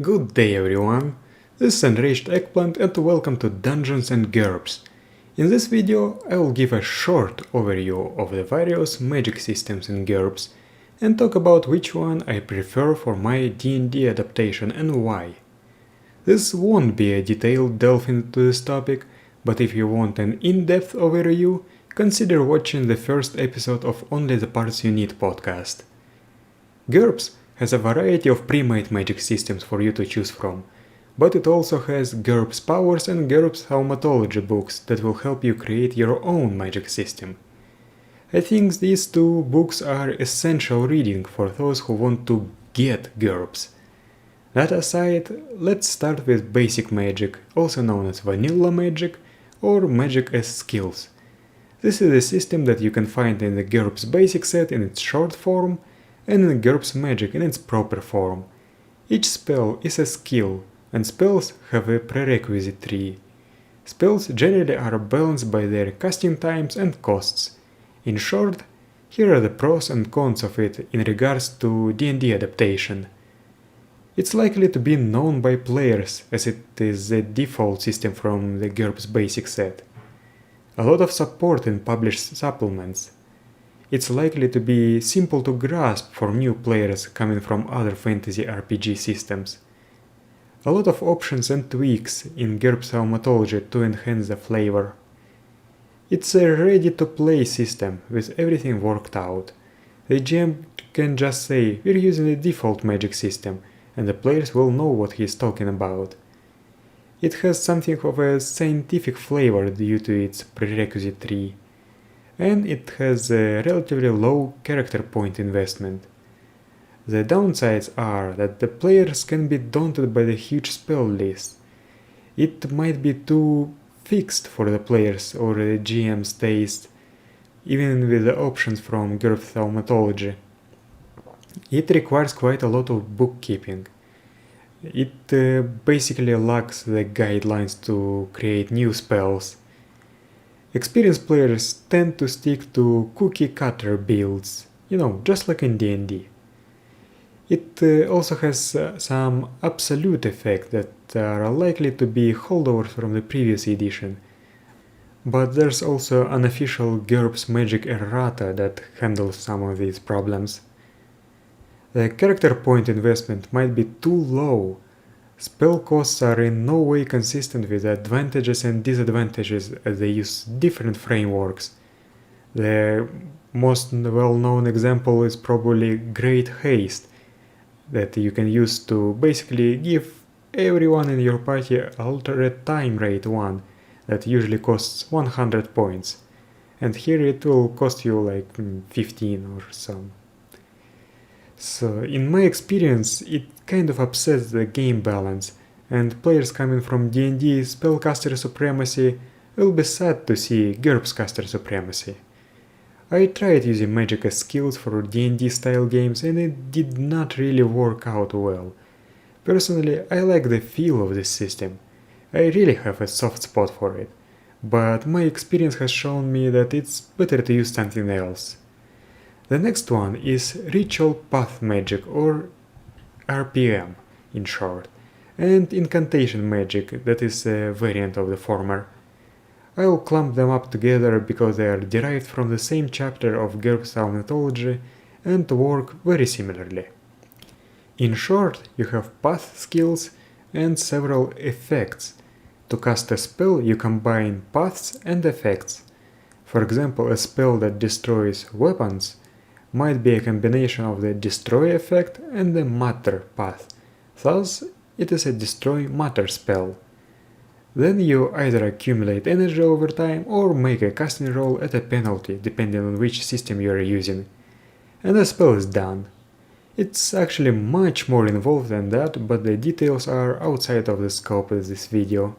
Good day everyone, this is Enraged Eggplant and welcome to Dungeons and GURPS. In this video I will give a short overview of the various magic systems in GURPS and talk about which one I prefer for my D&D adaptation and why. This won't be a detailed delve into this topic, but if you want an in-depth overview, consider watching the first episode of Only the Parts You Need podcast. GURPS has a variety of pre-made magic systems for you to choose from, but it also has Gerbs Powers and Gerbs Thaumatology books that will help you create your own magic system. I think these two books are essential reading for those who want to get GURPS. That aside, let's start with basic magic, also known as vanilla magic or magic as skills. This is a system that you can find in the GURPS basic set in its short form and in GURPS Magic in its proper form. Each spell is a skill, and spells have a prerequisite tree. Spells generally are balanced by their casting times and costs. In short, here are the pros and cons of it in regards to D&D adaptation. It's likely to be known by players as it is the default system from the GURPS basic set. A lot of support in published supplements. It's likely to be simple to grasp for new players coming from other fantasy RPG systems. A lot of options and tweaks in GURPS Thaumatology to enhance the flavor. It's a ready-to-play system with everything worked out. The GM can just say, we're using the default magic system, and the players will know what he's talking about. It has something of a scientific flavor due to its prerequisite tree. And it has a relatively low character point investment. The downsides are that the players can be daunted by the huge spell list. It might be too fixed for the players or the GM's taste, even with the options from GURPS Thaumatology. It requires quite a lot of bookkeeping. It basically lacks the guidelines to create new spells. Experienced players tend to stick to cookie-cutter builds, just like in D&D. It also has some absolute effects that are likely to be holdovers from the previous edition, but there's also unofficial GURPS magic errata that handles some of these problems. The character point investment might be too low. Spell costs are in no way consistent with the advantages and disadvantages as they use different frameworks. The most well-known example is probably Great Haste, that you can use to basically give everyone in your party alternate time rate 1 that usually costs 100 points, and here it will cost you like 15 or so. So in my experience, it kind of upsets the game balance, and players coming from D&D spellcaster supremacy will be sad to see GURPS caster supremacy. I tried using magic as skills for D&D style games and it did not really work out well. Personally, I like the feel of this system. I really have a soft spot for it, but my experience has shown me that it's better to use something else. The next one is Ritual Path Magic, or RPM in short, and Incantation Magic, that is a variant of the former. I'll clump them up together because they are derived from the same chapter of GURPS Thaumatology and work very similarly. In short, you have path skills and several effects. To cast a spell, you combine paths and effects. For example, a spell that destroys weapons might be a combination of the destroy effect and the matter path, thus it is a destroy matter spell. Then you either accumulate energy over time or make a casting roll at a penalty depending on which system you are using, and the spell is done. It's actually much more involved than that, but the details are outside of the scope of this video.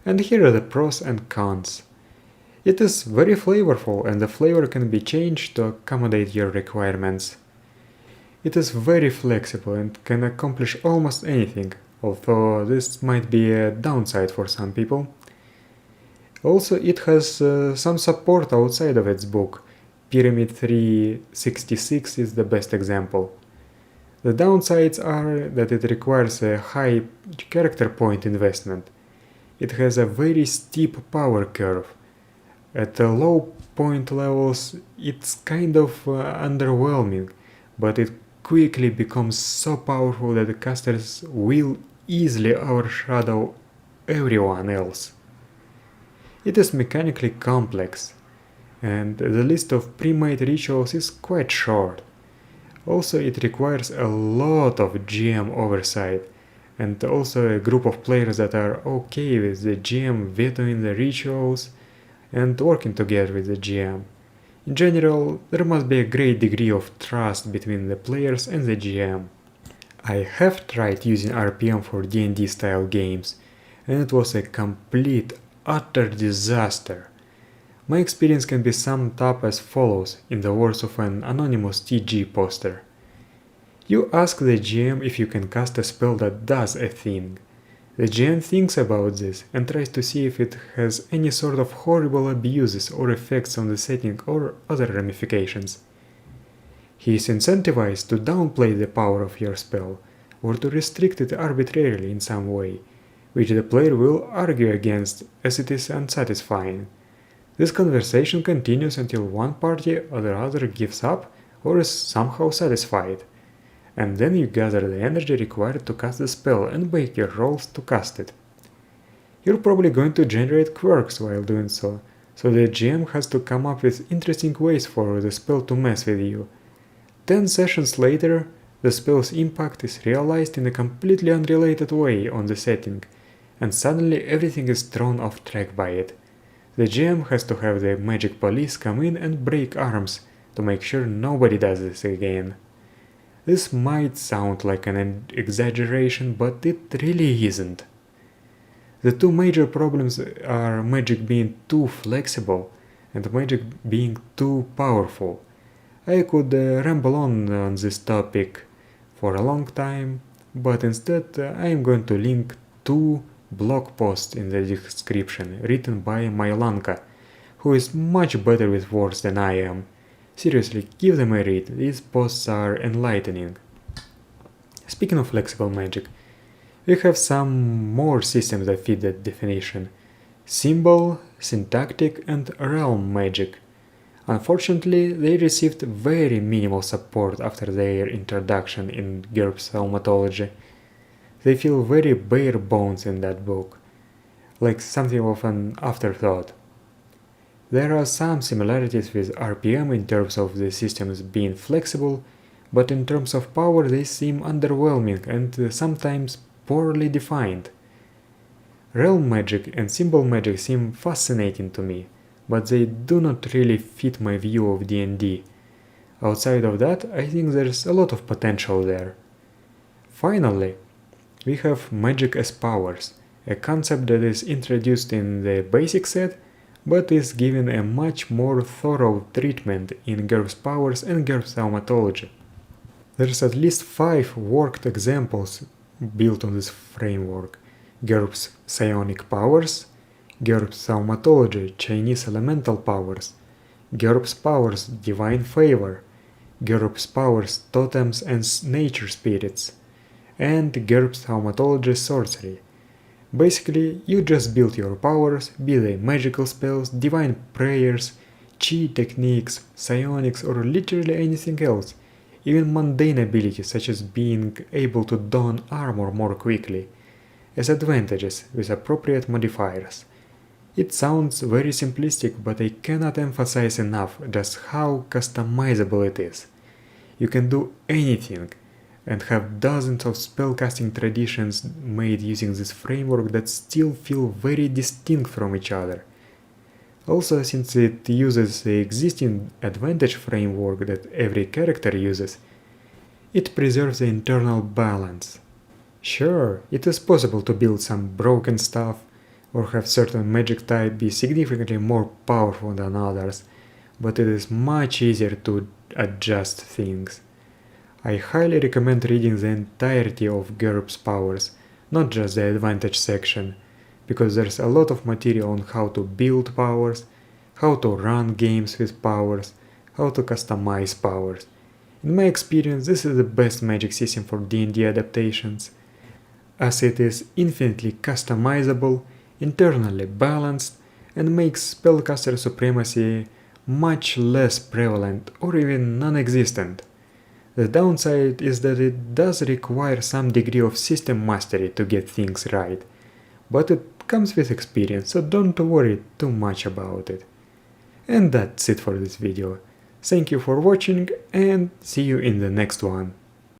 And here are the pros and cons. It is very flavorful and the flavor can be changed to accommodate your requirements. It is very flexible and can accomplish almost anything, although this might be a downside for some people. Also, it has some support outside of its book. Pyramid 366 is the best example. The downsides are that it requires a high character point investment. It has a very steep power curve. At the low point levels, it's kind of underwhelming, but it quickly becomes so powerful that the casters will easily overshadow everyone else. It is mechanically complex, and the list of pre-made rituals is quite short. Also, it requires a lot of GM oversight, and also a group of players that are okay with the GM vetoing the rituals and working together with the GM. In general, there must be a great degree of trust between the players and the GM. I have tried using RPM for D&D style games, and it was a complete, utter disaster. My experience can be summed up as follows in the words of an anonymous TG poster. You ask the GM if you can cast a spell that does a thing. The GM thinks about this and tries to see if it has any sort of horrible abuses or effects on the setting or other ramifications. He is incentivized to downplay the power of your spell or to restrict it arbitrarily in some way, which the player will argue against as it is unsatisfying. This conversation continues until one party or the other gives up or is somehow satisfied. And then you gather the energy required to cast the spell and make your rolls to cast it. You're probably going to generate quirks while doing so the GM has to come up with interesting ways for the spell to mess with you. 10 sessions later, the spell's impact is realized in a completely unrelated way on the setting, and suddenly everything is thrown off track by it. The GM has to have the magic police come in and break arms to make sure nobody does this again. This might sound like an exaggeration, but it really isn't. The two major problems are magic being too flexible and magic being too powerful. I could ramble on this topic for a long time, but instead I am going to link two blog posts in the description written by Mylanka, who is much better with words than I am. Seriously, give them a read, these posts are enlightening. Speaking of flexible magic, we have some more systems that fit that definition. Symbol, syntactic and realm magic. Unfortunately, they received very minimal support after their introduction in Gerbs Thaumatology. They feel very bare bones in that book, like something of an afterthought. There are some similarities with RPM in terms of the systems being flexible, but in terms of power they seem underwhelming and sometimes poorly defined. Realm magic and symbol magic seem fascinating to me, but they do not really fit my view of D&D. Outside of that, I think there's a lot of potential there. Finally, we have magic as powers, a concept that is introduced in the basic set but is given a much more thorough treatment in Gerbs Powers and Gerbs Thaumatology. There's at least 5 worked examples built on this framework: Gerbs Psionic Powers, Gerbs Thaumatology Chinese Elemental Powers, Gerbs Powers Divine Favor, Gerbs Powers Totems and Nature Spirits, and Gerbs Thaumatology Sorcery. Basically, you just build your powers, be they magical spells, divine prayers, chi techniques, psionics or literally anything else, even mundane abilities such as being able to don armor more quickly, as advantages with appropriate modifiers. It sounds very simplistic, but I cannot emphasize enough just how customizable it is. You can do anything, and have dozens of spellcasting traditions made using this framework that still feel very distinct from each other. Also, since it uses the existing advantage framework that every character uses, it preserves the internal balance. Sure, it is possible to build some broken stuff, or have certain magic type be significantly more powerful than others, but it is much easier to adjust things. I highly recommend reading the entirety of Gerbs Powers, not just the advantage section, because there's a lot of material on how to build powers, how to run games with powers, how to customize powers. In my experience, this is the best magic system for D&D adaptations, as it is infinitely customizable, internally balanced, and makes spellcaster supremacy much less prevalent or even non-existent. The downside is that it does require some degree of system mastery to get things right, but it comes with experience, so don't worry too much about it. And that's it for this video. Thank you for watching and see you in the next one.